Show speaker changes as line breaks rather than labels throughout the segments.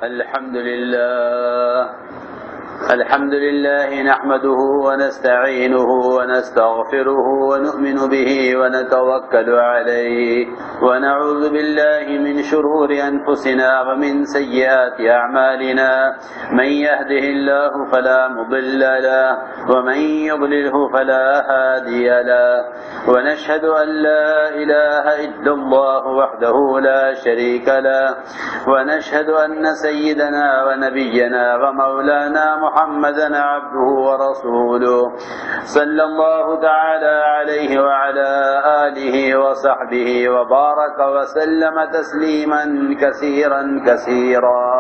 الحمد لله نحمده ونستعينه ونستغفره ونؤمن به ونتوكل عليه ونعوذ بالله من شرور أنفسنا ومن سيئات أعمالنا من يهده الله فلا مضل له ومن يضلله فلا هادي له ونشهد أن لا إله إلا الله وحده لا شريك له ونشهد أن سيدنا ونبينا ومولانا محمدا عبده ورسوله صلى الله تعالى عليه وعلى آله وصحبه وبارك وسلم تسليما كثيرا كثيرا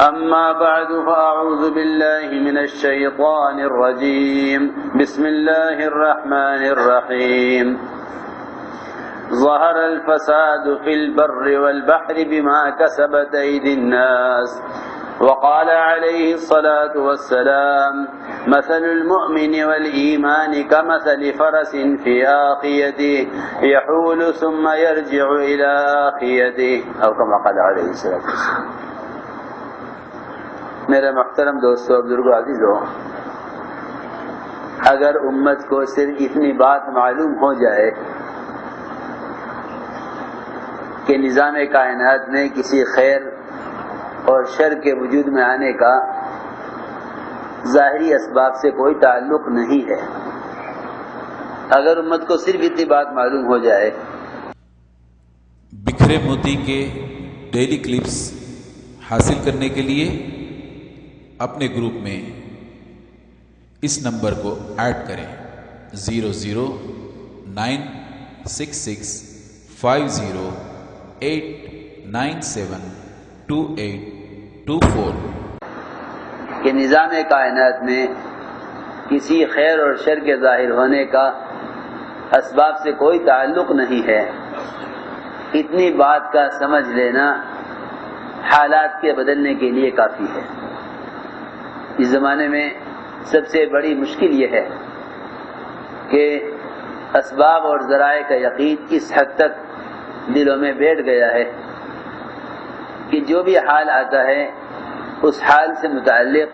أما بعد فأعوذ بالله من الشيطان الرجيم بسم الله الرحمن الرحيم ظهر الفساد في البر والبحر بما كسبت أيدي الناس وقال عليه الصلاة والسلام مثل المؤمن والإيمان كمثل فرس في آخيته يحول ثم يرجع إلى آخيته أو كما قال عليه الصلاة والسلام. میرے محترم دوستو بزرگو عزیزو، اگر امت کو صرف اتنی بات معلوم ہو جائے کہ نظام کائنات میں کسی خیر اور شر کے وجود میں آنے کا ظاہری اسباب سے کوئی تعلق نہیں ہے، اگر امت کو صرف اتنی بات معلوم ہو جائے.
بکھرے موتی کے ڈیلی کلپس حاصل کرنے کے لیے اپنے گروپ میں اس نمبر کو ایڈ کریں 0096650897282
کہ نظام کائنات میں کسی خیر اور شر کے ظاہر ہونے کا اسباب سے کوئی تعلق نہیں ہے. اتنی بات کا سمجھ لینا حالات کے بدلنے کے لیے کافی ہے. اس زمانے میں سب سے بڑی مشکل یہ ہے کہ اسباب اور ذرائع کا یقین اس حد تک دلوں میں بیٹھ گیا ہے کہ جو بھی حال آتا ہے اس حال سے متعلق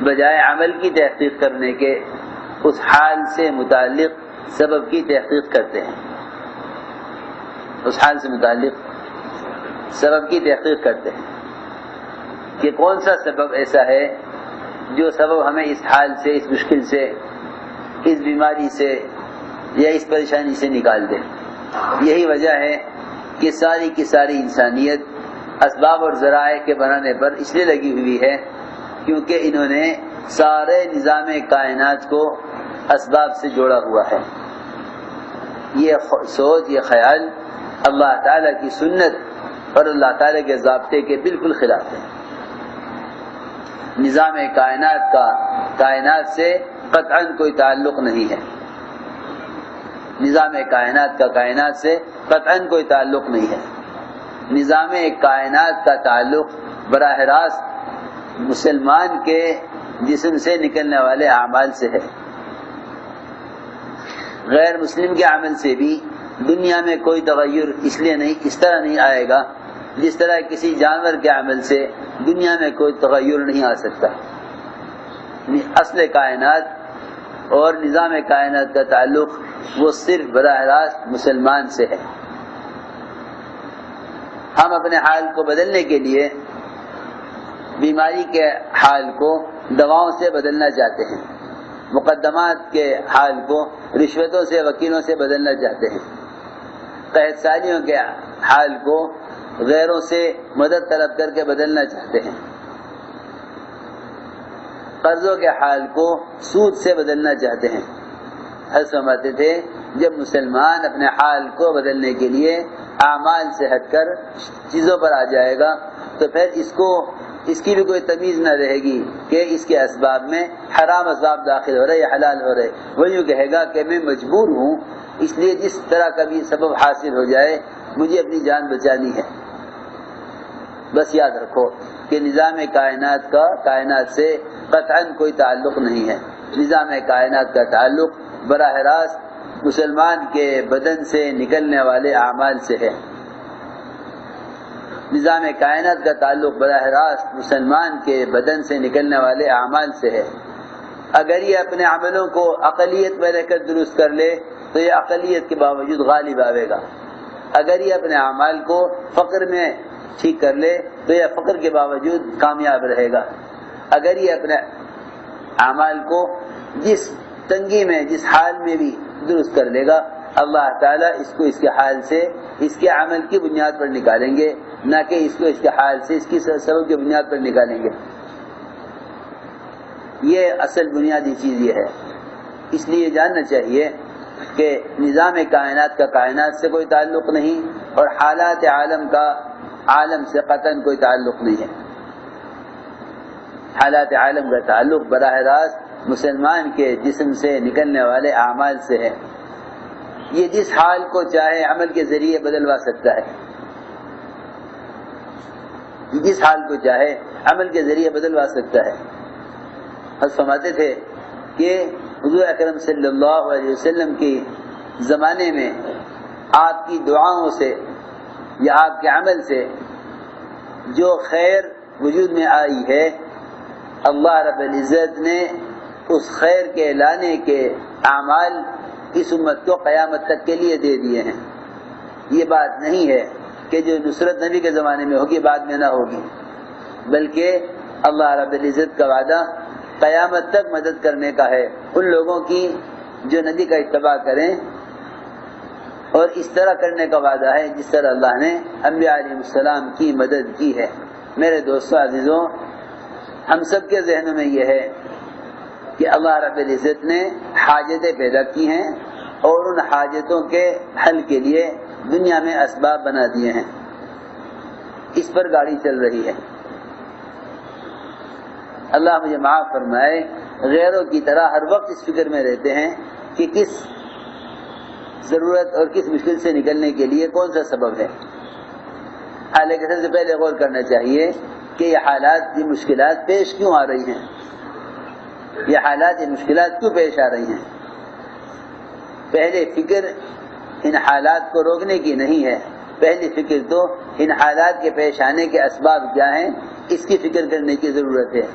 بجائے عمل کی تحقیق کرنے کے اس حال سے متعلق سبب کی تحقیق کرتے ہیں. اس حال سے متعلق سبب کی تحقیق کرتے ہیں کہ کون سا سبب ایسا ہے جو سبب ہمیں اس حال سے، اس مشکل سے، اس بیماری سے یا اس پریشانی سے نکال دے. یہی وجہ ہے کہ ساری کی ساری انسانیت اسباب اور ذرائع کے بنانے پر اس لیے لگی ہوئی ہے کیونکہ انہوں نے سارے نظام کائنات کو اسباب سے جوڑا ہوا ہے. یہ سوچ، یہ خیال اللہ تعالیٰ کی سنت اور اللہ تعالیٰ کے ضابطے کے بالکل خلاف ہے. نظام کائنات کا کائنات سے قطعاً کوئی تعلق نہیں ہے. نظام کائنات کا کائنات سے قطعاً کوئی تعلق نہیں ہے. نظام کائنات کا تعلق براہ راست مسلمان کے جسم سے نکلنے والے اعمال سے ہے. غیر مسلم کے عمل سے بھی دنیا میں کوئی تغیر اس لیے نہیں، اس طرح نہیں آئے گا جس طرح کسی جانور کے عمل سے دنیا میں کوئی تغیر نہیں آ سکتا. اصل کائنات اور نظام کائنات کا تعلق وہ صرف براہ راست مسلمان سے ہے. ہم اپنے حال کو بدلنے کے لیے بیماری کے حال کو دواؤں سے بدلنا چاہتے ہیں، مقدمات کے حال کو رشوتوں سے، وکیلوں سے بدلنا چاہتے ہیں، قحط سالیوں کے حال کو غیروں سے مدد طلب کر کے بدلنا چاہتے ہیں، قرضوں کے حال کو سود سے بدلنا چاہتے ہیں. حضرت فرماتے تھے جب مسلمان اپنے حال کو بدلنے کے لیے اعمال سے ہٹ کر چیزوں پر آ جائے گا تو پھر اس کی بھی کوئی تمیز نہ رہے گی کہ اس کے اسباب میں حرام اسباب داخل ہو رہے یا حلال ہو رہے. وہ یوں کہے گا کہ میں مجبور ہوں، اس لیے جس طرح کا بھی سبب حاصل ہو جائے مجھے اپنی جان بچانی ہے. بس یاد رکھو کہ نظام کائنات کا کائنات سے قطعاً کوئی تعلق نہیں ہے. نظام کائنات کا تعلق براہ راست مسلمان کے بدن سے نکلنے والے اعمال سے ہے. نظام کائنات کا تعلق براہ راست مسلمان کے بدن سے نکلنے والے اعمال سے ہے۔ اگر یہ اپنے عملوں کو اقلیت میں رہ کر درست کر لے تو یہ اقلیت کے باوجود غالب آئے گا، اگر یہ اپنے اعمال کو فقر میں ٹھیک کر لے تو یہ فقر کے باوجود کامیاب رہے گا، اگر یہ اپنے اعمال کو جس تنگی میں جس حال میں بھی درست کر لے گا اللہ تعالیٰ اس کو اس کے حال سے اس کے عمل کی بنیاد پر نکالیں گے، نہ کہ اس کو اس کے حال سے اس کی سبب کی بنیاد پر نکالیں گے۔ یہ اصل بنیادی چیز یہ ہے۔ اس لیے جاننا چاہیے کہ نظام کائنات کا کائنات سے کوئی تعلق نہیں اور حالات عالم کا عالم سے قطعاً کوئی تعلق نہیں ہے۔ حالات عالم کا تعلق براہ راست مسلمان کے جسم سے نکلنے والے اعمال سے ہے۔ یہ جس حال کو چاہے عمل کے ذریعے بدلوا سکتا ہے، جس حال کو چاہے عمل کے ذریعے بدلوا سکتا ہے۔ ہم فرماتے تھے کہ حضور اکرم صلی اللہ علیہ وسلم کے زمانے میں آپ کی دعاؤں سے یا آپ کے عمل سے جو خیر وجود میں آئی ہے اللہ رب العزت نے اس خیر کے لانے کے اعمال اس امت کو قیامت تک کے لیے دے دیے ہیں۔ یہ بات نہیں ہے کہ جو نصرت نبی کے زمانے میں ہوگی بعد میں نہ ہوگی، بلکہ اللہ رب العزت کا وعدہ قیامت تک مدد کرنے کا ہے ان لوگوں کی جو نبی کا اتباع کریں، اور اس طرح کرنے کا وعدہ ہے جس طرح اللہ نے انبیاء علیہ السلام کی مدد کی ہے۔ میرے دوستوں عزیزوں، ہم سب کے ذہنوں میں یہ ہے کہ اللہ رب العزت نے حاجتیں پیدا کی ہیں اور ان حاجتوں کے حل کے لیے دنیا میں اسباب بنا دیے ہیں، اس پر گاڑی چل رہی ہے۔ اللہ مجھے معاف فرمائے، غیروں کی طرح ہر وقت اس فکر میں رہتے ہیں کہ کس ضرورت اور کس مشکل سے نکلنے کے لیے کون سا سبب ہے، حالانکہ سب سے پہلے غور کرنا چاہیے کہ یہ حالات یہ مشکلات پیش کیوں آ رہی ہیں، یہ حالات یہ مشکلات کیوں پیش آ رہی ہیں۔ پہلے فکر ان حالات کو روکنے کی نہیں ہے، پہلی فکر تو ان حالات کے پیش آنے کے اسباب کیا ہیں اس کی فکر کرنے کی ضرورت ہے۔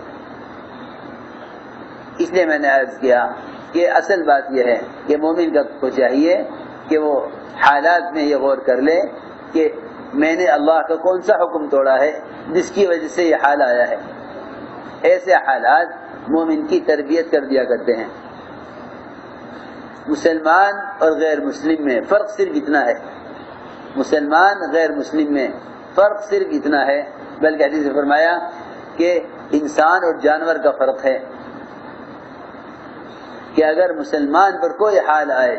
اس لیے میں نے عرض کیا کہ اصل بات یہ ہے کہ مومن کو چاہیے کہ وہ حالات میں یہ غور کر لے کہ میں نے اللہ کا کون سا حکم توڑا ہے جس کی وجہ سے یہ حال آیا ہے۔ ایسے حالات مومن کی تربیت کر دیا کرتے ہیں۔ مسلمان اور غیر مسلم میں فرق صرف اتنا ہے، مسلمان غیر مسلم میں فرق صرف اتنا ہے، بلکہ حدیث میں فرمایا کہ انسان اور جانور کا فرق ہے کہ اگر مسلمان پر کوئی حال آئے،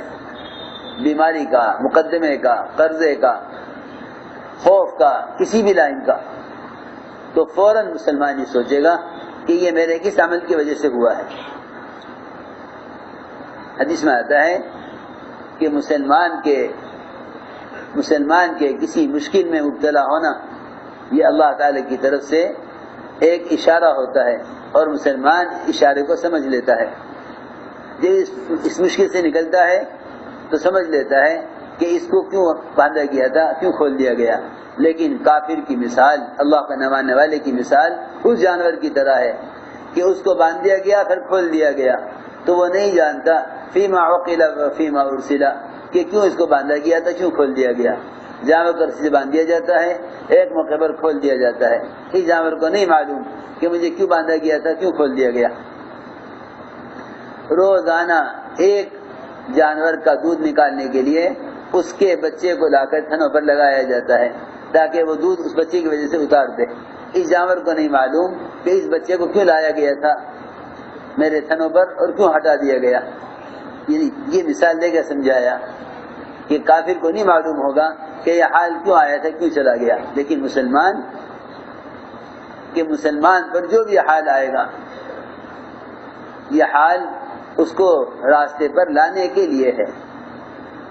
بیماری کا، مقدمے کا، قرضے کا، خوف کا، کسی بھی لائن کا، تو فوراً مسلمان یہ سوچے گا کہ یہ میرے کس عمل کی وجہ سے ہوا ہے۔ حدیث میں آتا ہے کہ مسلمان کے کسی مشکل میں مبتلا ہونا یہ اللہ تعالی کی طرف سے ایک اشارہ ہوتا ہے اور مسلمان اشارے کو سمجھ لیتا ہے۔ جب اس مشکل سے نکلتا ہے تو سمجھ لیتا ہے کہ اس کو کیوں باندھا گیا تھا، کیوں کھول دیا گیا۔ لیکن کافر کی مثال، اللہ کا نہ ماننے والے کی مثال اس جانور کی طرح ہے کہ اس کو باندھ دیا گیا پھر کھول دیا گیا، تو وہ نہیں جانتا فیما عقل و فیما ارسل کہ کیوں اس کو باندھا گیا تھا، کیوں کھول دیا گیا۔ جانور کو رسی سے باندھ دیا جاتا ہے، ایک موقع پر کھول دیا جاتا ہے، اس جانور کو نہیں معلوم کہ مجھے کیوں باندھا گیا تھا، کیوں کھول دیا گیا۔ روزانہ ایک جانور کا دودھ نکالنے کے لیے اس کے بچے کو لا کر تھنوں پر لگایا جاتا ہے تاکہ وہ دودھ اس بچے کی وجہ سے اتار دے۔ اس جانور کو نہیں معلوم کہ اس بچے کو کیوں لایا گیا تھا میرے تھنوں پر اور کیوں ہٹا دیا گیا۔ یہ مثال دے کر سمجھایا کہ کافر کو نہیں معلوم ہوگا کہ یہ حال کیوں آیا تھا، کیوں چلا گیا، لیکن مسلمان پر جو بھی حال آئے گا یہ حال اس کو راستے پر لانے کے لیے ہے،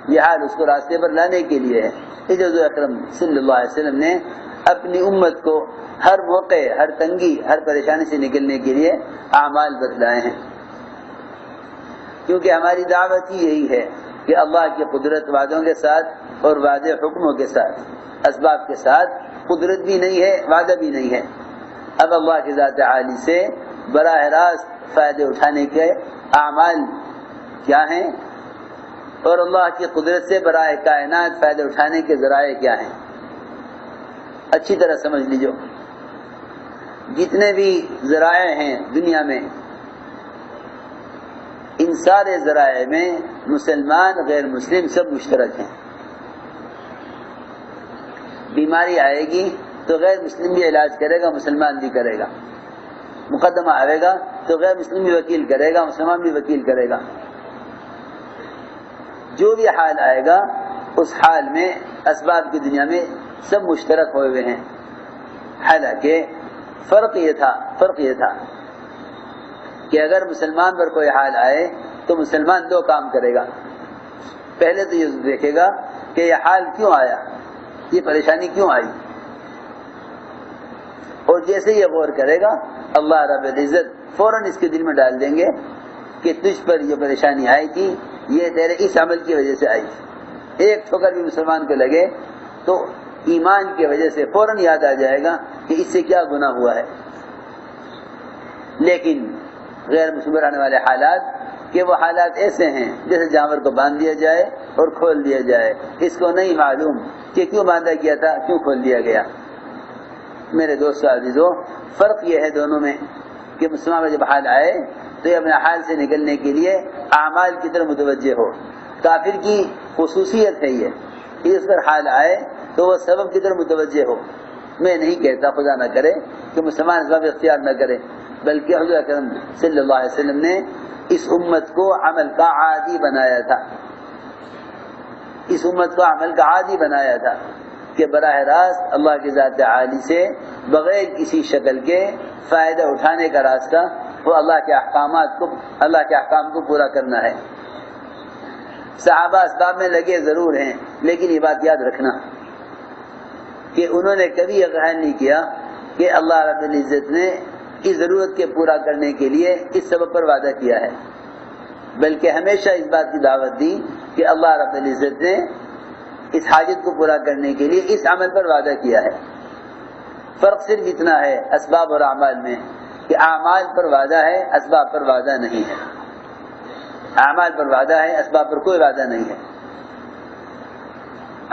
یہ حال اس کو راستے پر لانے کے لیے ہے۔ اس حضور اکرم صلی اللہ علیہ وسلم نے اپنی امت کو ہر موقع، ہر تنگی، ہر پریشانی سے نکلنے کے لیے اعمال بتلائے ہیں، کیونکہ ہماری دعوت ہی یہی ہے کہ اللہ کی قدرت وعدوں کے ساتھ اور واضح حکموں کے ساتھ، اسباب کے ساتھ قدرت بھی نہیں ہے، وعدہ بھی نہیں ہے۔ اب اللہ کی ذات عالی سے براہ راست فائدے اٹھانے کے اعمال کیا ہیں اور اللہ کی قدرت سے براہ کائنات فائدے اٹھانے کے ذرائع کیا ہیں، اچھی طرح سمجھ لیجو۔ جتنے بھی ذرائع ہیں دنیا میں، ان سارے ذرائع میں مسلمان غیر مسلم سب مشترک ہیں۔ بیماری آئے گی تو غیر مسلم بھی علاج کرے گا، مسلمان بھی کرے گا۔ مقدمہ آئے گا تو غیر مسلم بھی وکیل کرے گا، مسلمان بھی وکیل کرے گا۔ جو بھی حال آئے گا اس حال میں اسباب کی دنیا میں سب مشترک ہوئے ہوئے ہیں۔ حالانکہ فرق یہ تھا کہ اگر مسلمان پر کوئی حال آئے تو مسلمان دو کام کرے گا۔ پہلے تو یہ دیکھے گا کہ یہ حال کیوں آیا، یہ پریشانی کیوں آئی، اور جیسے یہ غور کرے گا اللہ رب العزت فوراً اس کے دل میں ڈال دیں گے کہ تجھ پر یہ پریشانی آئی تھی، یہ تیرے اس عمل کی وجہ سے آئی تھی۔ ایک ٹھوکر بھی مسلمان کو لگے تو ایمان کی وجہ سے فوراً یاد آ جائے گا کہ اس سے کیا گناہ ہوا ہے۔ لیکن غیر مسلم پر آنے والے حالات کہ وہ حالات ایسے ہیں جیسے جانور کو باندھ دیا جائے اور کھول دیا جائے، اس کو نہیں معلوم کہ کیوں باندھا گیا تھا، کیوں کھول دیا گیا۔ میرے دوستو عزیزو، فرق یہ ہے دونوں میں کہ مسلمان پر جب حال آئے تو یہ اپنے حال سے نکلنے کے لیے اعمال کی طرف متوجہ ہو۔ کافر کی خصوصیت ہے یہ کہ اس پر حال آئے تو وہ سبب کی طرف متوجہ ہو۔ میں نہیں کہتا خدا نہ کرے کہ مسلمان اسباب اختیار نہ کرے، بلکہ حضور اکرم صلی اللہ علیہ وسلم نے اس امت کو عمل کا عادی بنایا تھا، اس امت کو عمل کا عادی بنایا تھا کہ براہ راست اللہ کی ذات عالی سے بغیر کسی شکل کے فائدہ اٹھانے کا راستہ وہ اللہ کے احکام کو پورا کرنا ہے۔ صحابہ اسباب میں لگے ضرور ہیں، لیکن یہ بات یاد رکھنا کہ انہوں نے کبھی یہ خیال نہیں کیا کہ اللہ رب العزت نے اس ضرورت کے پورا کرنے کے لیے اس سبب پر وعدہ کیا ہے، بلکہ ہمیشہ اس بات کی دعوت دی کہ اللہ رب العزت نے اس حاجت کو پورا کرنے کے لیے اس عمل پر وعدہ کیا ہے۔ فرق صرف اتنا ہے اسباب اور اعمال میں کہ اعمال پر وعدہ ہے، اسباب پر وعدہ نہیں ہے۔ اعمال پر وعدہ ہے، اسباب پر کوئی وعدہ نہیں ہے۔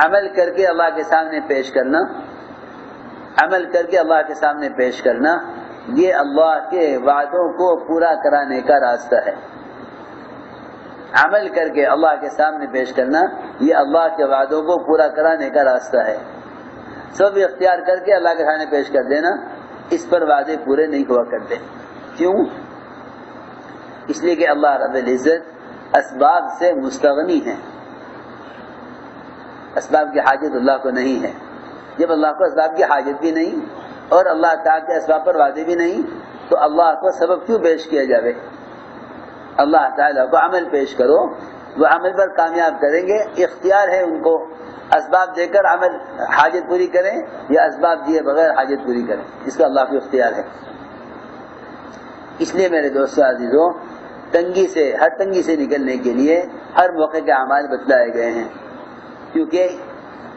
عمل کر کے اللہ کے سامنے پیش کرنا، عمل کر کے اللہ کے سامنے پیش کرنا، یہ اللہ کے وعدوں کو پورا کرانے کا راستہ ہے۔ عمل کر کے اللہ کے سامنے پیش کرنا یہ اللہ کے وعدوں کو پورا کرانے کا راستہ ہے۔ سب اختیار کر کے اللہ کے سامنے پیش کر دینا، اس پر وعدے پورے نہیں ہوا کرتے۔ کیوں؟ اس لیے کہ اللہ رب العزت اسباب سے مستغنی ہے، اسباب کی حاجت اللہ کو نہیں ہے۔ جب اللہ کو اسباب کی حاجت بھی نہیں اور اللہ تعالیٰ کے اسباب پر وعدے بھی نہیں تو اللہ کو سبب کیوں پیش کیا جائے؟ اللہ تعالیٰ کو عمل پیش کرو، وہ عمل پر کامیاب کریں گے، اختیار ہے ان کو اسباب دے کر عمل حاجت پوری کریں یا اسباب دیے بغیر حاجت پوری کریں، اس کا اللہ کو اختیار ہے۔ اس لیے میرے دوستو عزیزو، ہر تنگی سے نکلنے کے لیے ہر موقع کے اعمال بتلائے گئے ہیں، کیونکہ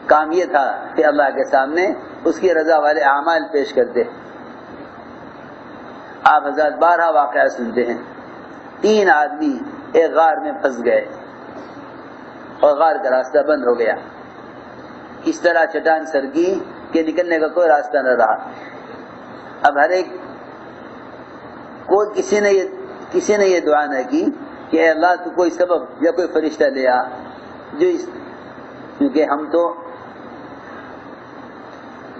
کام یہ تھا کہ اللہ کے سامنے اس کی رضا والے اعمال پیش کرتے۔ آپ حضرات بارہا واقعہ سنتے ہیں، 3 آدمی ایک غار میں پھنس گئے اور غار کا راستہ بند ہو گیا، اس طرح چٹان سرکی کہ نکلنے کا کوئی راستہ نہ رہا۔ اب ہر ایک کو کسی نے یہ دعا نہ کی کہ اے اللہ تو کوئی سبب یا کوئی فرشتہ لے آ کیونکہ ہم تو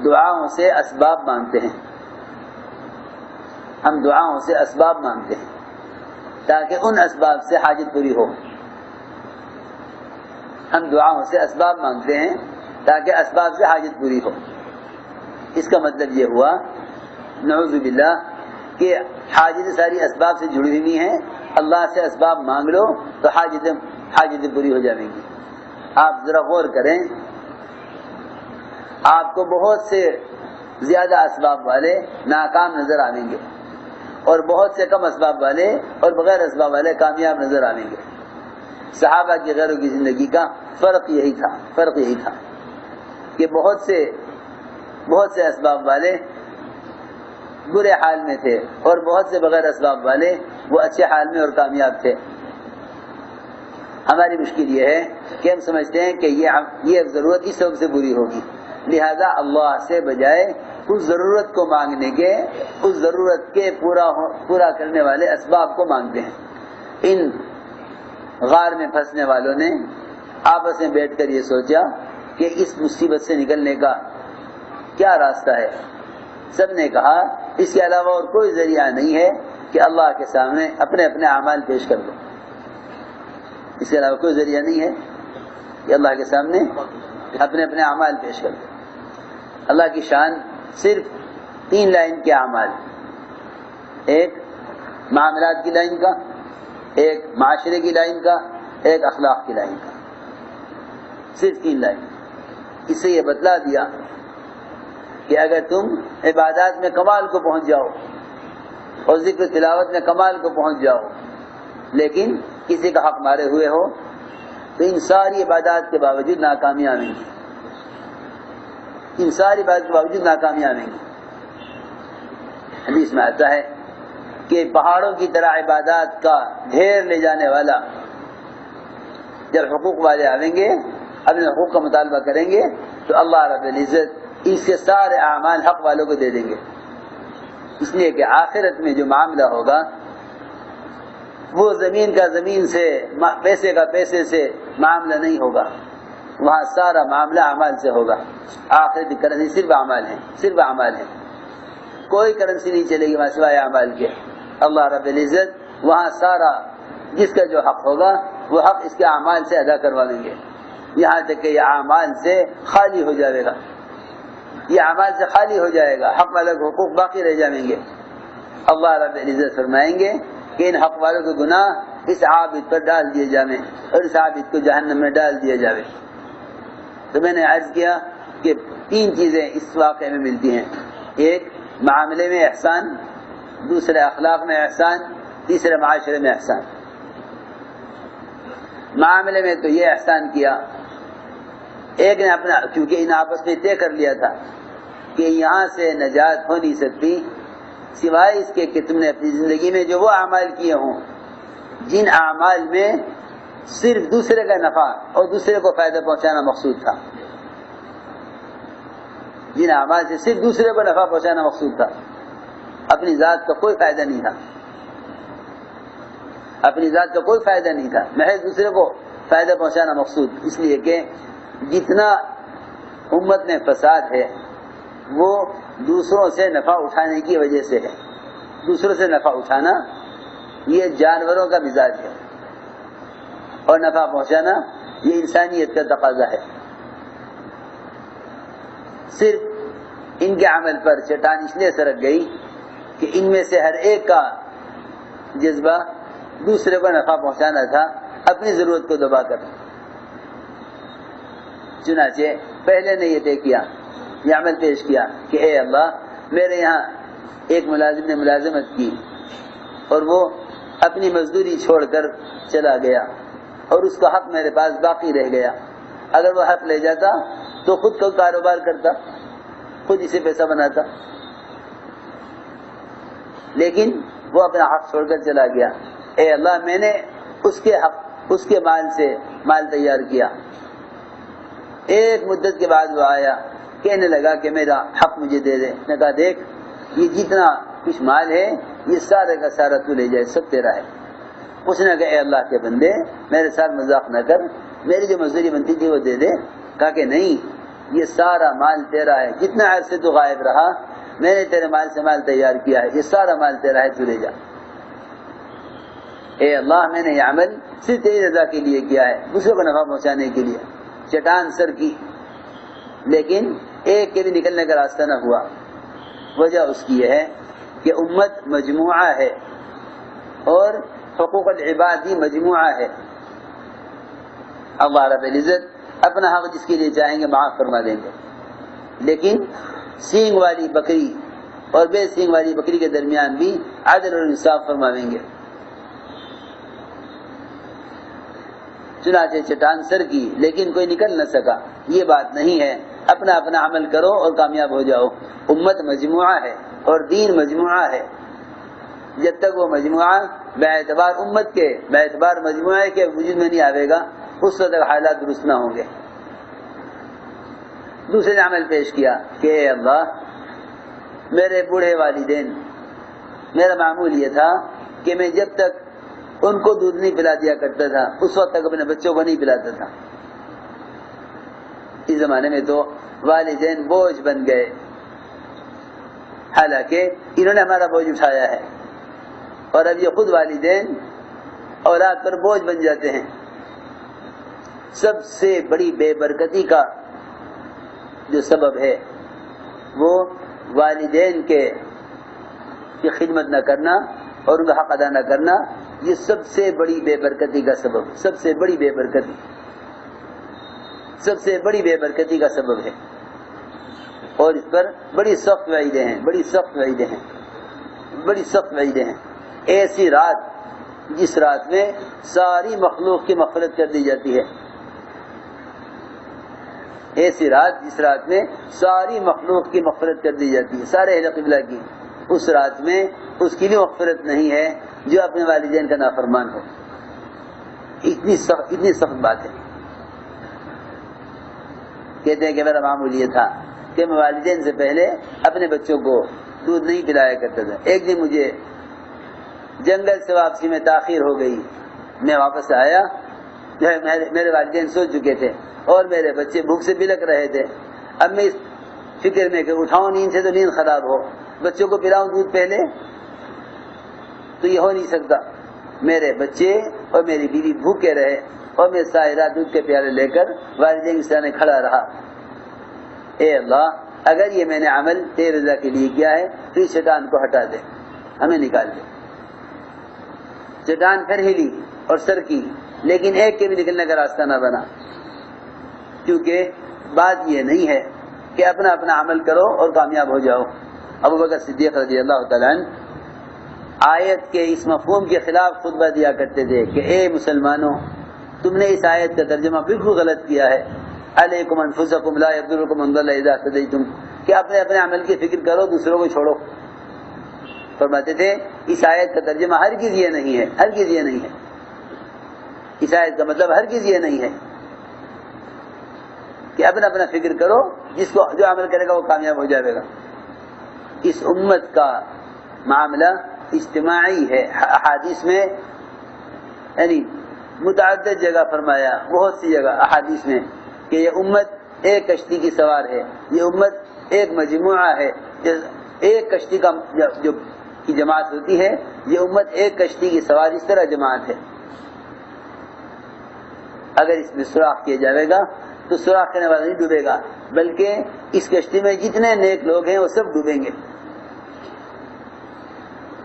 دعاؤں سے اسباب مانگتے ہیں، ہم دعاؤں سے اسباب مانگتے ہیں تاکہ ان اسباب سے حاجت پوری ہو۔ ہم دعاؤں سے اسباب مانگتے ہیں تاکہ اسباب سے حاجت پوری ہو۔ اس کا مطلب یہ ہوا نعوذ باللہ کہ حاجتیں ساری اسباب سے جڑی ہوئی ہیں، اللہ سے اسباب مانگ لو تو حاجتیں پوری ہو جائیں گی۔ آپ ذرا غور کریں، آپ کو بہت سے زیادہ اسباب والے ناکام نظر آئیں گے اور بہت سے کم اسباب والے اور بغیر اسباب والے کامیاب نظر آئیں گے۔ صحابہ کی غیروں کی زندگی کا فرق یہی تھا کہ بہت سے بہت سے اسباب والے برے حال میں تھے اور بہت سے بغیر اسباب والے وہ اچھے حال میں اور کامیاب تھے۔ ہماری مشکل یہ ہے کہ ہم سمجھتے ہیں کہ یہ ضرورت اس سبب سے بری ہوگی، لہذا اللہ سے بجائے اس ضرورت کو مانگنے کے اس ضرورت کے پورا کرنے والے اسباب کو مانگتے ہیں۔ ان غار میں پھنسنے والوں نے آپس میں بیٹھ کر یہ سوچا کہ اس مصیبت سے نکلنے کا کیا راستہ ہے۔ سب نے کہا اس کے علاوہ اور کوئی ذریعہ نہیں ہے کہ اللہ کے سامنے اپنے اپنے اعمال پیش کر دو۔ اس کے علاوہ کوئی ذریعہ نہیں ہے کہ اللہ کے سامنے اپنے اپنے اعمال پیش کر دو۔ اللہ کی شان صرف 3 لائن کے اعمال، ایک معاملات کی لائن کا، ایک معاشرے کی لائن کا، ایک اخلاق کی لائن کا، صرف 3 لائن۔ اس سے یہ بتلا دیا کہ اگر تم عبادات میں کمال کو پہنچ جاؤ اور ذکر تلاوت میں کمال کو پہنچ جاؤ لیکن کسی کا حق مارے ہوئے ہو تو ان ساری عبادات کے باوجود ناکامی آئیں گی، ان ساری بات کے باوجود ناکامی آئیں گی۔ حدیث میں آتا ہے کہ پہاڑوں کی طرح عبادات کا ڈھیر لے جانے والا جب حقوق والے آئیں گے اپنے حقوق کا مطالبہ کریں گے تو اللہ رب العزت اس کے سارے اعمال حق والوں کو دے دیں گے، اس لیے کہ آخرت میں جو معاملہ ہوگا وہ زمین کا زمین سے، پیسے کا پیسے سے معاملہ نہیں ہوگا، وہاں سارا معاملہ اعمال سے ہوگا۔ آخرت کی کرنسی صرف اعمال ہیں، صرف اعمال ہیں، کوئی کرنسی نہیں چلے گی وہاں سوائے اعمال کے۔ اللہ رب العزت وہاں سارا جس کا جو حق ہوگا وہ حق اس کے اعمال سے ادا کروائیں گے، یہاں تک کہ یہ اعمال سے خالی ہو جائے گا، یہ اعمال سے خالی ہو جائے گا، حق والے حقوق باقی رہ جائیں گے۔ اللہ رب العزت فرمائیں گے کہ ان حق والوں کے گناہ اس عابد پر ڈال دیے جائیں اور اس عابد کو جہنم میں ڈال دیا جائے۔ تو میں نے عرض کیا کہ 3 چیزیں اس واقعے میں ملتی ہیں، ایک معاملے میں احسان، دوسرے اخلاق میں احسان، تیسرے معاشرے میں احسان۔ معاملے میں تو یہ احسان کیا، ایک نے اپنا، کیونکہ ان آپس میں طے کر لیا تھا کہ یہاں سے نجات ہو نہیں سکتی سوائے اس کے کہ تم نے اپنی زندگی میں جو وہ اعمال کیے ہوں جن اعمال میں صرف دوسرے کا نفع اور دوسرے کو فائدہ پہنچانا مقصود تھا، جن اعمال سے صرف دوسرے کو نفع پہنچانا مقصود تھا، اپنی ذات کا کوئی فائدہ نہیں تھا، اپنی ذات کا کوئی فائدہ نہیں تھا، محض دوسرے کو فائدہ پہنچانا مقصود۔ اس لیے کہ جتنا امت میں فساد ہے وہ دوسروں سے نفع اٹھانے کی وجہ سے ہے، دوسروں سے نفع اٹھانا یہ جانوروں کا مزاج ہے اور نفع پہنچانا یہ انسانیت کا تقاضا ہے۔ صرف ان کے عمل پر چٹان اس لیے سرک گئی کہ ان میں سے ہر ایک کا جذبہ دوسرے کو نفع پہنچانا تھا اپنی ضرورت کو دبا کر۔ چنانچہ پہلے نے یہ طے کیا، یہ عمل پیش کیا کہ اے اللہ، میرے یہاں ایک ملازم نے ملازمت کی اور وہ اپنی مزدوری چھوڑ کر چلا گیا اور اس کا حق میرے پاس باقی رہ گیا، اگر وہ حق لے جاتا تو خود کو کاروبار کرتا، خود اسے پیسہ بناتا، لیکن وہ اپنا حق چھوڑ کر چلا گیا۔ اے اللہ، میں نے اس کے حق، اس کے مال سے مال تیار کیا۔ ایک مدت کے بعد وہ آیا، کہنے لگا کہ میرا حق مجھے دے دے۔ میں کہا دیکھ، یہ جتنا کچھ مال ہے یہ سارے کا سارا تو لے جائے، سب تیرا ہے۔ اس نے کہا اے اللہ کے بندے، میرے ساتھ مذاق نہ کر، میری جو مزدوری بنتی تھی وہ دے دے۔ کہا کہ نہیں، یہ سارا مال تیرا ہے، جتنا عرصے تو غائب رہا میں نے تیرے مال سے مال تیار کیا ہے، یہ سارا مال تیرا ہے، تو لے جا۔ اے اللہ، میں نے یہ عمل صرف تیری رضا کے لیے کیا ہے، دوسروں کو نفع پہنچانے کے لیے۔ چٹان سر کی، لیکن ایک کے بھی نکلنے کا راستہ نہ ہوا۔ وجہ اس کی یہ ہے کہ امت مجموعہ ہے اور حقوق العباد ہی مجموعہ ہے۔ اللہ رب العزت اپنا حق جس کے لیے چاہیں گے معاف فرما دیں گے، لیکن سینگ والی بکری اور بے سینگ والی بکری کے درمیان بھی عدل اور انصاف فرمائیں گے۔ چنانچہ چٹان سر کی لیکن کوئی نکل نہ سکا، یہ بات نہیں ہے اپنا اپنا عمل کرو اور کامیاب ہو جاؤ۔ امت مجموعہ ہے اور دین مجموعہ ہے، جب تک وہ مجموعہ باعتبار امت کے، باعتبار مجموعہ کے وجود میں نہیں آئے گا اس وقت تک حالات درست نہ ہوں گے۔ دوسرے نے عمل پیش کیا کہ اے اللہ میرے بوڑھے والدین، میرا معمول یہ تھا کہ میں جب تک ان کو دودھ نہیں پلا دیا کرتا تھا اس وقت تک اپنے بچوں کو نہیں پلاتا تھا۔ اس زمانے میں تو والدین بوجھ بن گئے، حالانکہ انہوں نے ہمارا بوجھ اٹھایا ہے، اور اب یہ خود والدین اولاد پر بوجھ بن جاتے ہیں۔ سب سے بڑی بے برکتی کا جو سبب ہے وہ والدین کی خدمت نہ کرنا اور ان کا حق ادا نہ کرنا، یہ سب سے بڑی بے برکتی کا سبب، سب سے بڑی بے برکتی، سب سے بڑی بے برکتی کا سبب ہے، اور اس پر بڑی سخت وعیدیں ہیں، بڑی سخت وعیدیں ہیں، بڑی سخت وعیدیں ہیں۔ ایسی رات جس رات میں ساری مخلوق کی مغفرت کر دی جاتی ہے، ایسی رات جس رات میں ساری مخلوق کی مغفرت کر دی جاتی ہے، سارے اہل قبلہ کی، اس رات میں اس کی بھی مغفرت نہیں ہے جو اپنے والدین کا نافرمان ہو۔ اتنی سخت بات ہے۔ کہتے ہیں کہ میرا معمول یہ تھا کہ میں والدین سے پہلے اپنے بچوں کو دودھ نہیں پلایا کرتا تھا۔ ایک دن مجھے جنگل سے واپسی میں تاخیر ہو گئی، میں واپس آیا، میرے والدین سو چکے تھے اور میرے بچے بھوک سے بلک رہے تھے۔ اب میں اس فکر میں کہ اٹھاؤں نیند سے تو نیند خراب ہو، بچوں کو پلاؤں دودھ پہلے، تو یہ ہو نہیں سکتا۔ میرے بچے اور میری بیوی بھوکے رہے اور میں ساری رات دودھ کے پیالے لے کر والدین کے سامنے کھڑا رہا۔ اے اللہ اگر یہ میں نے عمل تیرے رضا کے لیے کیا ہے تو اس شیطان کو ہٹا دے، ہمیں نکال دے۔ چٹان پھر ہلی اور سر کی، لیکن ایک کے بھی نکلنے کا راستہ نہ بنا، کیونکہ بات یہ نہیں ہے کہ اپنا اپنا عمل کرو اور کامیاب ہو جاؤ۔ ابو بکر صدیق رضی اللہ تعالیٰ عنہ آیت کے اس مفہوم کے خلاف خطبہ دیا کرتے تھے کہ اے مسلمانوں، تم نے اس آیت کا ترجمہ بالکل غلط کیا ہے، علیکم انفسکم لا یضرکم من ضل اذا اهتدیتم، کہ اپنے اپنے عمل کی فکر کرو، دوسروں کو چھوڑو۔ فرماتے تھے اس آیت کا ترجمہ ہرگز یہ نہیں ہے، ہرگز یہ نہیں ہے، اس آیت کا مطلب ہرگز یہ نہیں ہے کہ اپنا اپنا فکر کرو، جس کو جو عمل کرے گا وہ کامیاب ہو جائے گا۔ اس امت کا معاملہ اجتماعی ہے۔ احادیث میں یعنی متعدد جگہ فرمایا، بہت سی جگہ احادیث میں کہ یہ امت ایک کشتی کی سوار ہے، یہ امت ایک مجموعہ ہے، ایک کشتی کا جو کی جماعت ہوتی ہے، یہ امت ایک کشتی کی سوار اس طرح جماعت ہے۔ اگر اس میں سوراخ کیا جائے گا تو سوراخ کرنے والا نہیں ڈوبے گا، بلکہ اس کشتی میں جتنے نیک لوگ ہیں وہ سب ڈوبیں گے۔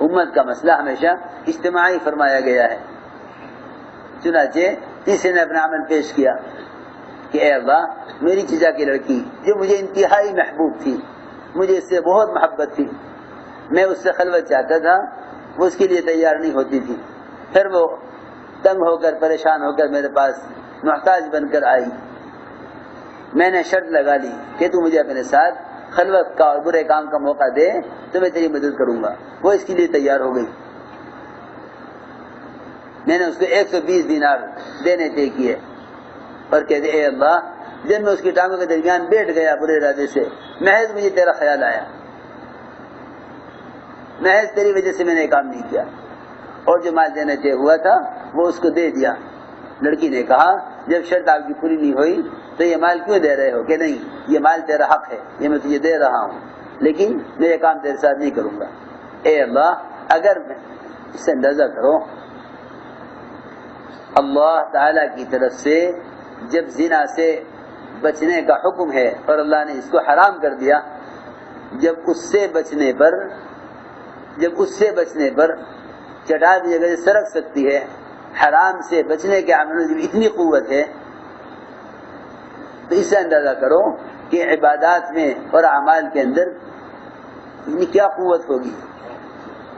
امت کا مسئلہ ہمیشہ اجتماعی فرمایا گیا ہے۔ چنانچہ تیسرے نے اپنا عمل پیش کیا کہ اے اللہ میری چچا کی لڑکی جو مجھے انتہائی محبوب تھی، مجھے اس سے بہت محبت تھی، میں اس سے خلوت چاہتا تھا، وہ اس کے لیے تیار نہیں ہوتی تھی، پھر وہ تنگ ہو کر پریشان ہو کر میرے پاس محتاج بن کر آئی، میں نے شرط لگا لی کہ تو مجھے اپنے ساتھ خلوت کا اور برے کام کا موقع دے تو میں تیری مدد کروں گا۔ وہ اس کے لیے تیار ہو گئی۔ میں نے اس کو 120 دینار دینے طے کیے اور کہتے اے اللہ جب میں اس کی ٹانگوں کے درمیان بیٹھ گیا برے ارادے سے، محض مجھے تیرا خیال آیا، محض تیری وجہ سے میں نے کام نہیں کیا، اور جو مال دینے طے ہوا تھا وہ اس کو دے دیا۔ لڑکی نے کہا جب شرط آپ کی پوری نہیں ہوئی تو یہ مال کیوں دے رہے ہو؟ کہ نہیں یہ مال تیرا حق ہے، یہ میں تجھے دے رہا ہوں، لیکن میں یہ کام تیرے ساتھ نہیں کروں گا۔ اے اللہ اگر میں اس سے اندازہ کرو اللہ تعالیٰ کی طرف سے جب زنا سے بچنے کا حکم ہے اور اللہ نے اس کو حرام کر دیا، جب اس سے بچنے پر چٹائی کی جگہ سے سرک سکتی ہے، حرام سے بچنے کے عمل میں اتنی قوت ہے، تو اس سے اندازہ کرو کہ عبادات میں اور اعمال کے اندر کیا قوت ہوگی،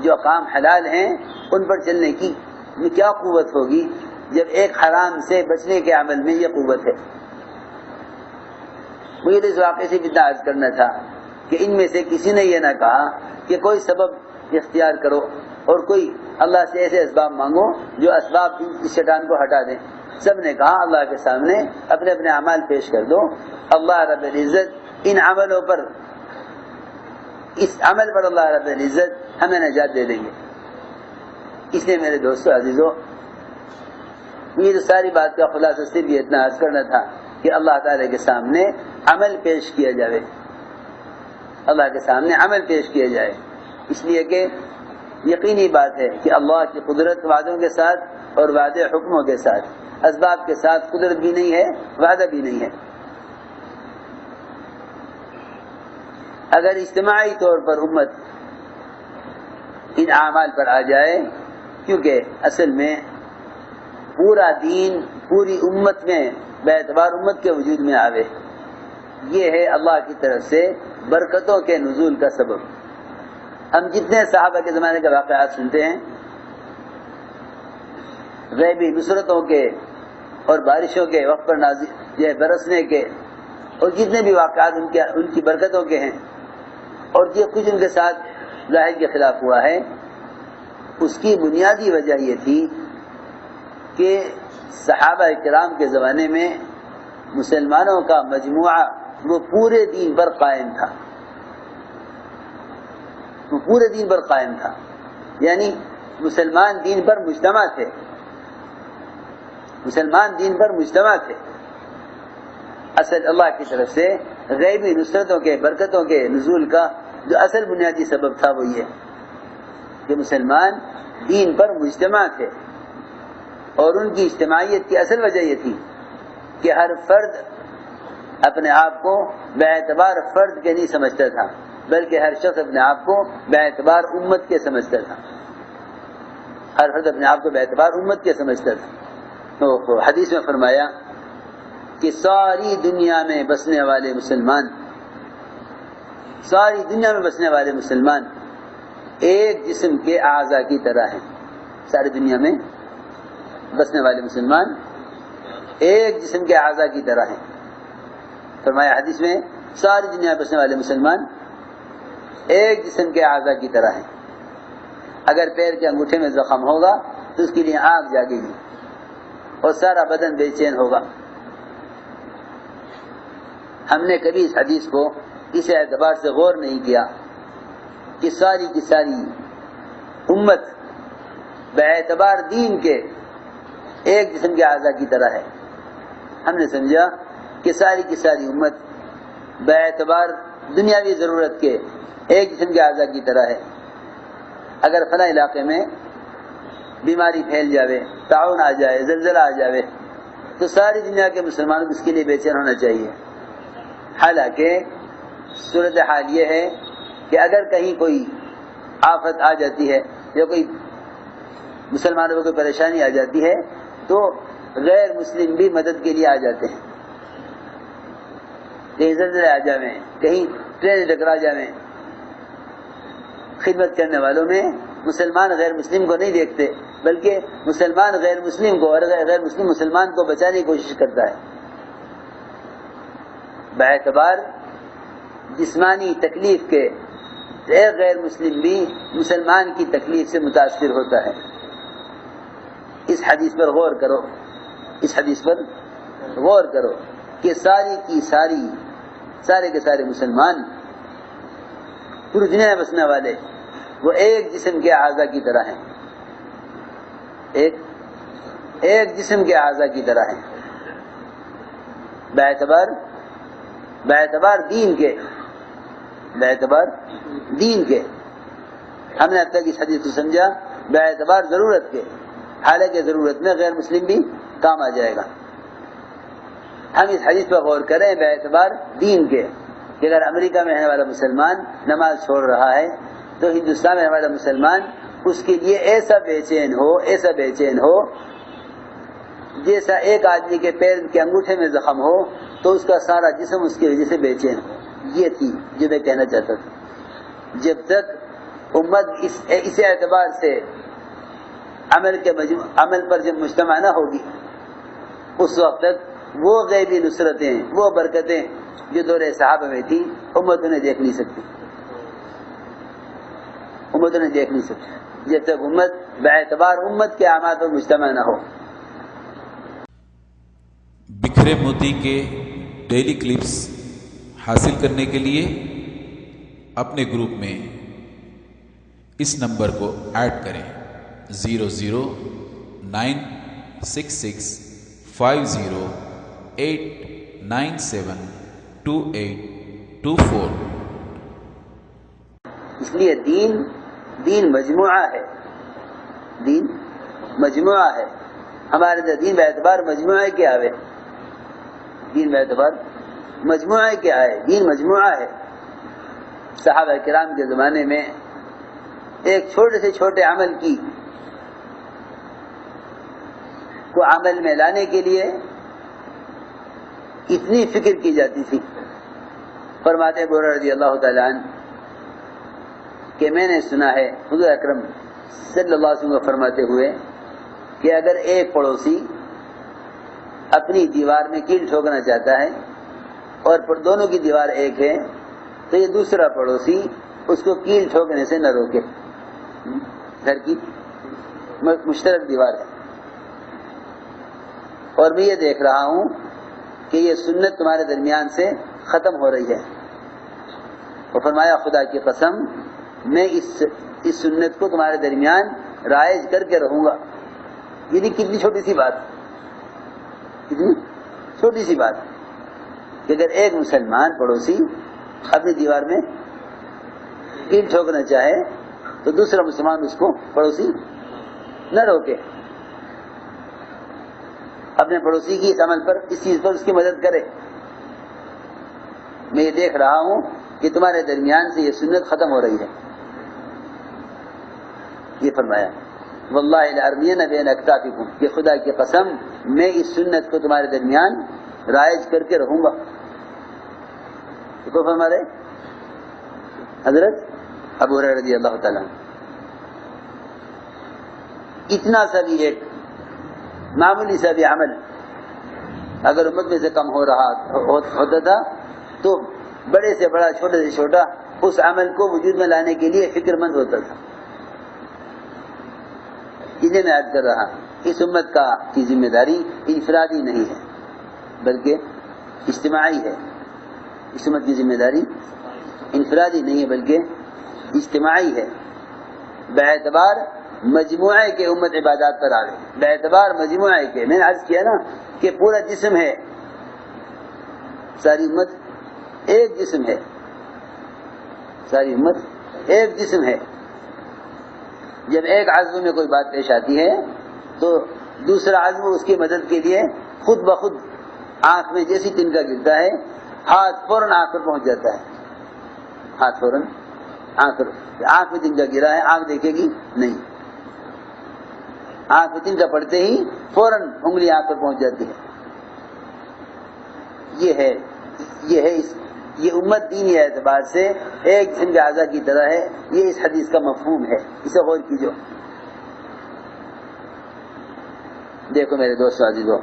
جو کام حلال ہیں ان پر چلنے کی کیا قوت ہوگی جب ایک حرام سے بچنے کے عمل میں یہ قوت ہے۔ مجھے تو اس واقعے سے اتنا عرض کرنا تھا کہ ان میں سے کسی نے یہ نہ کہا کہ کوئی سبب اختیار کرو اور کوئی اللہ سے ایسے اسباب مانگو جو اسباب اس شیطان کو ہٹا دیں. سب نے کہا اللہ کے سامنے اپنے اپنے اعمال پیش کر دو. اللہ رب العزت ان عملوں پر، اس عمل پر اللہ رب العزت ہمیں نجات دے دیں گے. اس لیے میرے دوستو عزیزو، یہ جو ساری بات کا خلاصہ صرف یہ اتنا عرض کرنا تھا کہ اللہ تعالیٰ کے سامنے عمل پیش کیا جائے، اللہ کے سامنے عمل پیش کیا جائے، اس لیے کہ یقینی بات ہے کہ اللہ کی قدرت وعدوں کے ساتھ اور وعدے حکموں کے ساتھ، اسباب کے ساتھ قدرت بھی نہیں ہے، وعدہ بھی نہیں ہے. اگر اجتماعی طور پر امت ان اعمال پر آ جائے، کیونکہ اصل میں پورا دین پوری امت میں باعتبار امت کے وجود میں آوے، یہ ہے اللہ کی طرف سے برکتوں کے نزول کا سبب. ہم جتنے صحابہ کے زمانے کے واقعات سنتے ہیں، غیبی نصرتوں کے اور بارشوں کے وقت پر نازل یہ برسنے کے، اور جتنے بھی واقعات ان کی برکتوں کے ہیں، اور یہ کچھ ان کے ساتھ ظاہر کے خلاف ہوا ہے، اس کی بنیادی وجہ یہ تھی کہ صحابہ کرام کے زمانے میں مسلمانوں کا مجموعہ وہ پورے دین پر قائم تھا، وہ پورے دین پر قائم تھا، یعنی مسلمان دین پر مجتمع تھے، مسلمان دین پر مجتمع تھے. اصل اللہ کی طرف سے غیبی نصرتوں کے برکتوں کے نزول کا جو اصل بنیادی سبب تھا وہ یہ کہ مسلمان دین پر مجتمع تھے، اور ان کی اجتماعیت کی اصل وجہ یہ تھی کہ ہر فرد اپنے آپ کو باعتبار فرد کے نہیں سمجھتا تھا، بلکہ ہر شخص اپنے آپ کو باعتبار امت کے سمجھتا تھا، ہر فرد اپنے آپ کو باعتبار امت کے سمجھتا تھا. تو حدیث میں فرمایا کہ ساری دنیا میں بسنے والے مسلمان، ساری دنیا میں بسنے والے مسلمان ایک جسم کے اعضاء کی طرح ہیں. ساری دنیا میں بسنے والے مسلمان ایک جسم کے اعضاء کی طرح ہیں. فرمایا حدیث میں ساری دنیا میں بسنے والے مسلمان ایک جسم کے اعضاء کی طرح ہیں. اگر پیر کے انگوٹھے میں زخم ہوگا تو اس کے لیے آنکھ جاگے گی اور سارا بدن بے چین ہوگا. ہم نے کبھی اس حدیث کو اس اعتبار سے غور نہیں کیا کہ ساری کی ساری امت باعتبار دین کے ایک جسم کے اعضاء کی طرح ہے. ہم نے سمجھا کہ ساری کی ساری امت باعتبار دنیاوی ضرورت کے ایک جسم کے اعضاء کی طرح ہے. اگر فلاں علاقے میں بیماری پھیل جاوے، تعاون آ جائے، زلزلہ آ جاوے، تو ساری دنیا کے مسلمانوں کو اس کے لیے بے چین ہونا چاہیے. حالانکہ صورتحال یہ ہے کہ اگر کہیں کوئی آفت آ جاتی ہے یا کوئی مسلمانوں کو کوئی پریشانی آ جاتی ہے تو غیر مسلم بھی مدد کے لیے آ جاتے ہیں. کہیں زلزلے آ جاویں، کہیں ٹرین ٹکرا جاویں، خدمت کرنے والوں میں مسلمان غیر مسلم کو نہیں دیکھتے، بلکہ مسلمان غیر مسلم کو اور غیر مسلم مسلمان کو بچانے کی کوشش کرتا ہے. باعتبار جسمانی تکلیف کے ایک غیر مسلم بھی مسلمان کی تکلیف سے متاثر ہوتا ہے. اس حدیث پر غور کرو، اس حدیث پر غور کرو کہ سارے کے سارے مسلمان پوری دنیا میں بسنے والے وہ ایک جسم کے اعضاء کی طرح ہیں، ایک جسم کے اعضاء کی طرح ہیں باعتبار دین کے. ہم نے اب تک اس حدیث کو سمجھا باعتبار ضرورت کے، حالانکہ ضرورت میں غیر مسلم بھی کام آ جائے گا. ہم اس حدیث پر غور کریں باعتبار دین کے کہ اگر امریکہ میں رہنے والا مسلمان نماز چھوڑ رہا ہے تو ہندوستان میں رہنے والا مسلمان اس کے لیے ایسا بے چین ہو جیسا ایک آدمی کے پیر کے انگوٹھے میں زخم ہو تو اس کا سارا جسم اس کی وجہ سے بے چین ہو. یہ تھی جو میں کہنا چاہتا تھا. جب تک امت اس اعتبار سے عمل پر جب مجتمع نہ ہوگی، اس وقت تک وہ غیبی نصرتیں، وہ برکتیں جو دور صحابہ میں تھی امت انہیں دیکھ نہیں سکتی، امت انہیں دیکھ نہیں سکتی جب تک امت باعتبار امت کے اعمال پر مجتمع نہ ہو۔
بکھرے موتی کے ڈیلی کلپس حاصل کرنے کے لیے اپنے گروپ میں اس نمبر کو ایڈ کریں 0096650897282
اس لیے دین مجموعہ ہے، دین مجموعہ ہے ہمارے اندر، دین باعتبار مجموعہ کیا ہے، دین باعتبار مجموعہ کیا ہے، دین مجموعہ ہے۔ صحابہ کرام کے زمانے میں ایک چھوٹے سے چھوٹے عمل کو عمل میں لانے کے لیے اتنی فکر کی جاتی تھی۔ فرماتے ابو ہریرہ رضی اللہ تعالیٰ عنہ کہ میں نے سنا ہے حضور اکرم صلی اللہ علیہ وسلم کو فرماتے ہوئے کہ اگر ایک پڑوسی اپنی دیوار میں کیل ٹھوکنا چاہتا ہے اور دونوں کی دیوار ایک ہے تو یہ دوسرا پڑوسی اس کو کیل ٹھوکنے سے نہ روکے، گھر کی مشترک دیوار ہے، اور میں یہ دیکھ رہا ہوں کہ یہ سنت تمہارے درمیان سے ختم ہو رہی ہے، اور فرمایا خدا کی قسم میں اس سنت کو تمہارے درمیان رائج کر کے رہوں گا۔ یہ کتنی چھوٹی سی بات، کتنی چھوٹی سی بات کہ اگر ایک مسلمان پڑوسی اپنی دیوار میں کیل ٹھوکنا چاہے تو دوسرا مسلمان اس کو پڑوسی نہ روکے، اپنے پڑوسی کی اس عمل پر، اس چیز پر اس کی مدد کرے۔ میں یہ دیکھ رہا ہوں کہ تمہارے درمیان سے یہ سنت ختم ہو رہی ہے۔ یہ فرمایا واللہ لأرمین بین اکتافکم، کہ خدا کی قسم میں اس سنت کو تمہارے درمیان رائج کر کے رہوں گا۔ تو فرما رہے حضرت ابو ہریرہ رضی اللہ تعالیٰ عنہ، اتنا سا بھی ایک معمولی سا بھی عمل اگر امت میں سے کم ہوتا تھا تو بڑے سے بڑا چھوٹے سے چھوٹا اس عمل کو وجود میں لانے کے لیے فکر مند ہوتا تھا۔ اسے میں عرض کر رہا اس امت کی ذمہ داری انفرادی نہیں ہے بلکہ اجتماعی ہے۔ اس امت کی ذمہ داری انفرادی نہیں ہے بلکہ اجتماعی ہے۔ باعتبار مجموعے کے امت عبادات پر آ گئی، باعتبار مجموعے کے، میں نے عرض کیا نا کہ پورا جسم ہے، ساری امت ایک جسم ہے، ساری امت ایک جسم ہے۔ جب ایک عضو میں کوئی بات پیش آتی ہے تو دوسرا عضو اس کی مدد کے لیے خود بخود آنکھ میں جیسی تنکا گرتا ہے ہاتھ فوراً آنکھ پر پہنچ جاتا ہے، ہاتھ فوراً آنکھ میں تنکا گرا ہے، آنکھ دیکھے گی نہیں، آنکھ میں تنکا پڑتے ہی فوراً انگلی آنکھ پر پہنچ جاتی ہے۔ یہ امت دینی اعتبار سے ایک جسم کے اعضاء کی طرح ہے، یہ اس حدیث کا مفہوم ہے، اسے غور کیجو۔ دیکھو میرے دوست عزیزو،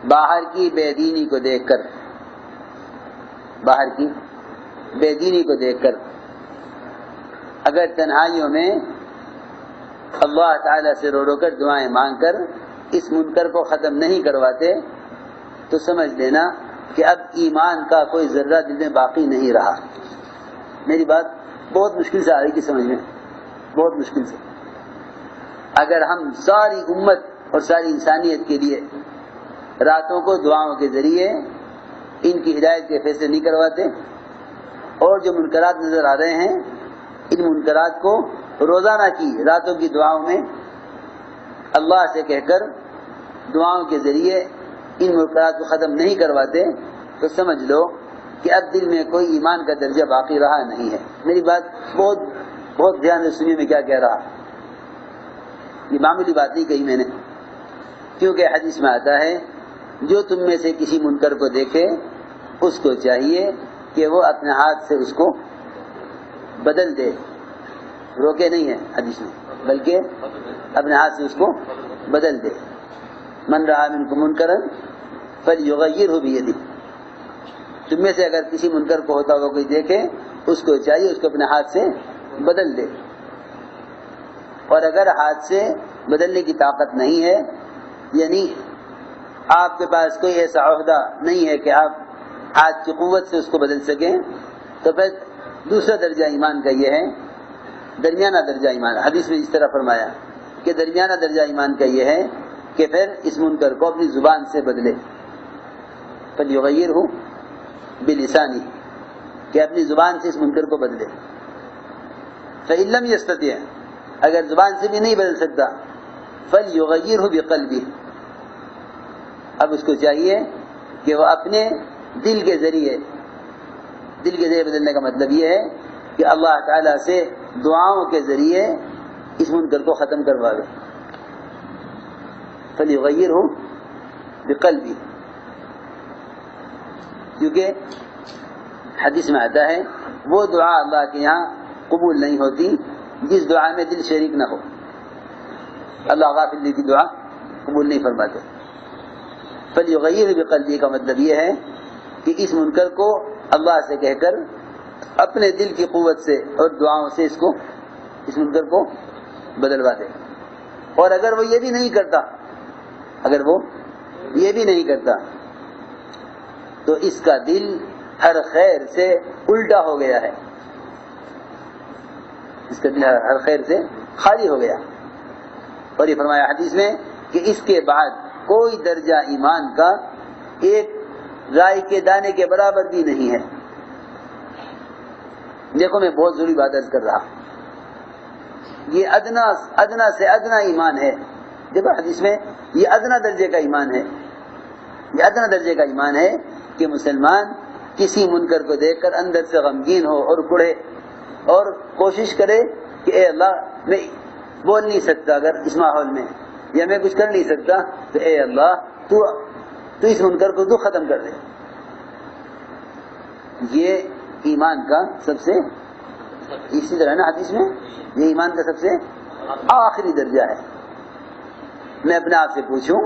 باہر کی بے دینی کو دیکھ کر، باہر کی بے دینی کو دیکھ کر اگر تنہائیوں میں اللہ تعالیٰ سے رو رو کر دعائیں مانگ کر اس منکر کو ختم نہیں کرواتے تو سمجھ لینا کہ اب ایمان کا کوئی ذرہ دل میں باقی نہیں رہا۔ میری بات بہت مشکل سے آ رہی تھی سمجھ میں، بہت مشکل سے۔ اگر ہم ساری امت اور ساری انسانیت کے لیے راتوں کو دعاؤں کے ذریعے ان کی ہدایت کے فیصلے نہیں کرواتے، اور جو منکرات نظر آ رہے ہیں ان منکرات کو روزانہ کی راتوں کی دعاؤں میں اللہ سے کہہ کر دعاؤں کے ذریعے ان منکرات کو ختم نہیں کرواتے تو سمجھ لو کہ اب دل میں کوئی ایمان کا درجہ باقی رہا نہیں ہے۔ میری بات بہت دھیان سے سنیے میں کیا کہہ رہا، یہ معمولی بات نہیں کہی میں نے، کیونکہ حدیث میں آتا ہے جو تم میں سے کسی منکر کو دیکھے اس کو چاہیے کہ وہ اپنے ہاتھ سے اس کو بدل دے، روکے نہیں ہے حدیث میں بلکہ اپنے ہاتھ سے اس کو بدل دے۔ من رأى منکم منکرا فلیغیرہ بیدہ، تم میں سے اگر کسی منکر کو ہوتا ہوا کوئی دیکھے اس کو چاہیے اس کو اپنے ہاتھ سے بدل دے، اور اگر ہاتھ سے بدلنے کی طاقت نہیں ہے، یعنی آپ کے پاس کوئی ایسا عہدہ نہیں ہے کہ آپ ہاتھ کی قوت سے اس کو بدل سکیں، تو پھر دوسرا درجہ ایمان کا یہ ہے، درمیانہ درجہ ایمان، حدیث میں اس طرح فرمایا کہ درمیانہ درجہ ایمان کا یہ ہے کہ پھر اس منکر کو اپنی زبان سے بدلے، فَلْيُغَيِّرْهُ بِلِسَانِهِ، کہ اپنی زبان سے اس منکر کو بدلے۔ فَإِن لَّمْ يَسْتَطِعْ، اگر زبان سے بھی نہیں بدل سکتا، فَلْيُغَيِّرْهُ بِقَلْبِهِ، اب اس کو چاہیے کہ وہ اپنے دل کے ذریعے بدلنے کا مطلب یہ ہے کہ اللہ تعالیٰ سے دعاؤں کے ذریعے اس منکر کو ختم کروا دے۔ فَلْيُغَيِّرْهُ بِقَلْبِهِ، کیونکہ حدیث میں آتا ہے وہ دعا اللہ کے یہاں قبول نہیں ہوتی جس دعا میں دل شریک نہ ہو، اللہ غافل دل کی دعا قبول نہیں فرماتے۔ فَلْيُغَيِّرْهُ بِقَلْبِهِ کا مطلب یہ ہے کہ اس منکر کو اللہ سے کہہ کر اپنے دل کی قوت سے اور دعاؤں سے اس منکر کو بدلوا دے۔ اور اگر وہ یہ بھی نہیں کرتا تو اس کا دل ہر خیر سے الٹا ہو گیا ہے، اس کا دل ہر خیر سے خالی ہو گیا۔ اور یہ فرمایا حدیث میں کہ اس کے بعد کوئی درجہ ایمان کا ایک رائی کے دانے کے برابر بھی نہیں ہے۔ دیکھو میں بہت ضروری بات عرض کر رہا، یہ ادنا سے ادنا ایمان ہے۔ دیکھو حدیث میں یہ ادنا درجے کا ایمان ہے، یہ ادنا درجے کا ایمان ہے کہ مسلمان کسی منکر کو دیکھ کر اندر سے غمگین ہو اور کڑے اور کوشش کرے کہ اے اللہ میں بول نہیں سکتا اگر اس ماحول میں، یا میں کچھ کر نہیں سکتا تو اے اللہ تو اس منکر کو تو ختم کر دے۔ یہ ایمان کا سب سے، اسی طرح نا حدیث میں یہ ایمان کا سب سے آخری درجہ ہے۔ میں اپنے آپ سے پوچھوں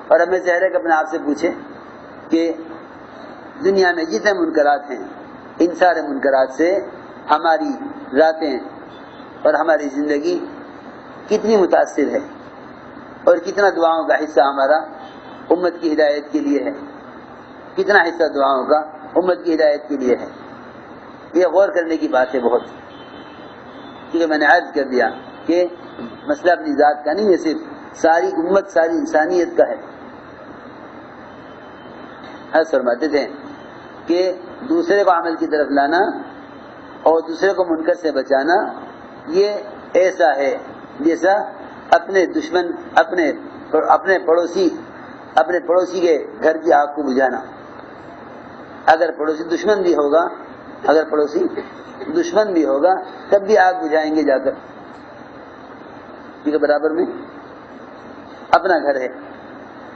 اور اب میں ظاہر ہے کہ اپنے آپ سے پوچھے کہ دنیا میں جتنے منکرات ہیں ان سارے منکرات سے ہماری راتیں اور ہماری زندگی کتنی متاثر ہے، اور کتنا دعاؤں کا حصہ ہمارا امت کی ہدایت کے لیے ہے، کتنا حصہ دعاؤں کا امت کی ہدایت کے لیے ہے۔ یہ غور کرنے کی بات ہے بہت، کیونکہ میں نے عرض کر دیا کہ مسئلہ اپنی ذات کا نہیں ہے، صرف ساری امت ساری انسانیت کا ہے۔ حضرت فرماتے تھے کہ دوسرے کو عمل کی طرف لانا اور دوسرے کو منکر سے بچانا یہ ایسا ہے جیسا اپنے دشمن اپنے پڑوسی کے گھر کی آگ کو بجھانا۔ اگر پڑوسی دشمن بھی ہوگا تب بھی آگ بجھائیں گے جا کر، کیونکہ برابر میں اپنا گھر ہے،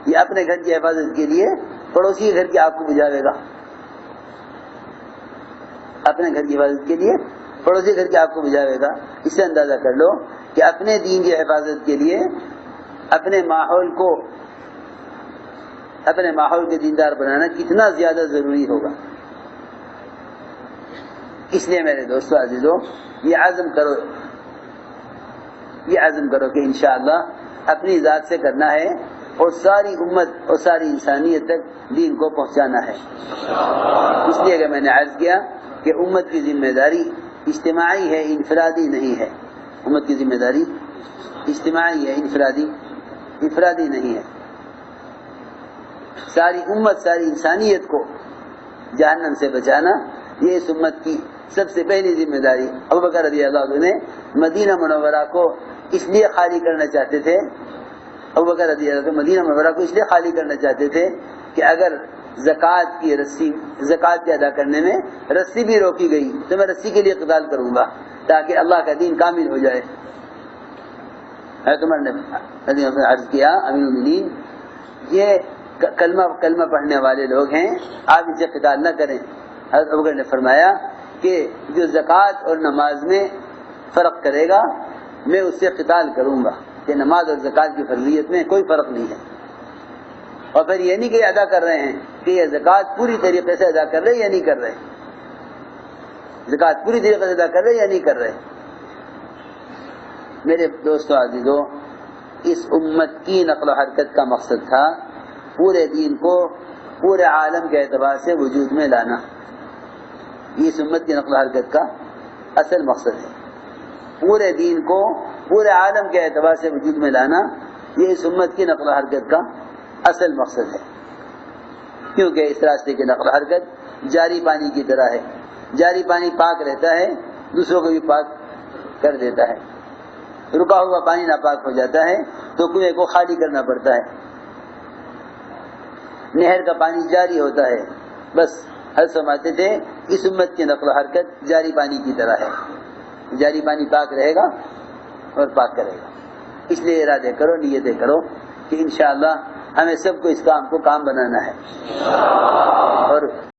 یہ اپنے گھر کی حفاظت کے لیے پڑوسی کے گھر کی آگ کو بجھاوے گا، اپنے گھر کی حفاظت کے لیے پڑوسی گھر کی آگ کو بجھاوے گا۔ اس سے اندازہ کر لو کہ اپنے دین کی حفاظت کے لیے اپنے ماحول کے دیندار بنانا کتنا زیادہ ضروری ہوگا۔ اس لیے میرے دوستو عزیزو یہ عزم کرو کہ انشاءاللہ اپنی ذات سے کرنا ہے اور ساری امت اور ساری انسانیت تک دین کو پہنچانا ہے۔ اس لیے کہ میں نے عرض کیا کہ امت کی ذمہ داری اجتماعی ہے، انفرادی نہیں ہے۔ امت کی ذمہ داری اجتماعی ہے، انفرادی نہیں ہے۔ ساری امت ساری انسانیت کو جہنم سے بچانا یہ اس امت کی سب سے پہلی ذمہ داری۔ ابوبکر رضی اللہ عنہ نے مدینہ منورہ کو اس لیے خالی کرنا چاہتے تھے، ابوبکر رضی اللہ عنہ مدینہ منورہ کو اس لیے خالی کرنا چاہتے تھے کہ اگر زکوٰۃ کے ادا کرنے میں رسی بھی روکی گئی تو میں رسی کے لیے قتال کروں گا تاکہ اللہ کا دین کامل ہو جائے۔ حضرت عمر نے عرض کیا امیر المومنین یہ کلمہ پڑھنے والے لوگ ہیں، آپ ان سے قتال نہ کریں۔ حضرت ابوبکر نے فرمایا کہ جو زکوٰۃ اور نماز میں فرق کرے گا میں اس سے قتال کروں گا، کہ نماز اور زکوٰۃ کی فرضیت میں کوئی فرق نہیں ہے۔ اور پھر یہ نہیں کہ ادا کر رہے ہیں کہ یہ زکوٰۃ پوری طریقے سے ادا کر رہے یا نہیں کر رہے، زکوٰۃ پوری طریقے سے ادا کر رہے یا نہیں کر رہے۔ میرے دوستو عزیزو، اس امت کی نقل و حرکت کا مقصد تھا پورے دین کو پورے عالم کے اعتبار سے وجود میں لانا۔ یہ اس امت کی نقل و حرکت کا اصل مقصد ہے، پورے دین کو پورے عالم کے اعتبار سے وجود میں لانا، یہ اس امت کی نقل و حرکت کا اصل مقصد ہے۔ کیونکہ اس راستے کی نقل و حرکت جاری پانی کی طرح ہے، جاری پانی پاک رہتا ہے، دوسروں کو بھی پاک کر دیتا ہے۔ رکا ہوا پانی ناپاک ہو جاتا ہے تو کنویں کو خالی کرنا پڑتا ہے۔ نہر کا پانی جاری ہوتا ہے۔ بس حضرت فرماتے تھے اس امت کی نقل و حرکت جاری پانی کی طرح ہے، جاری پانی پاک رہے گا اور پاک کرے گا۔ اس لیے ارادے کرو، نیتیں کرو کہ انشاءاللہ ہمیں سب کو اس کام کو کام بنانا ہے۔ اور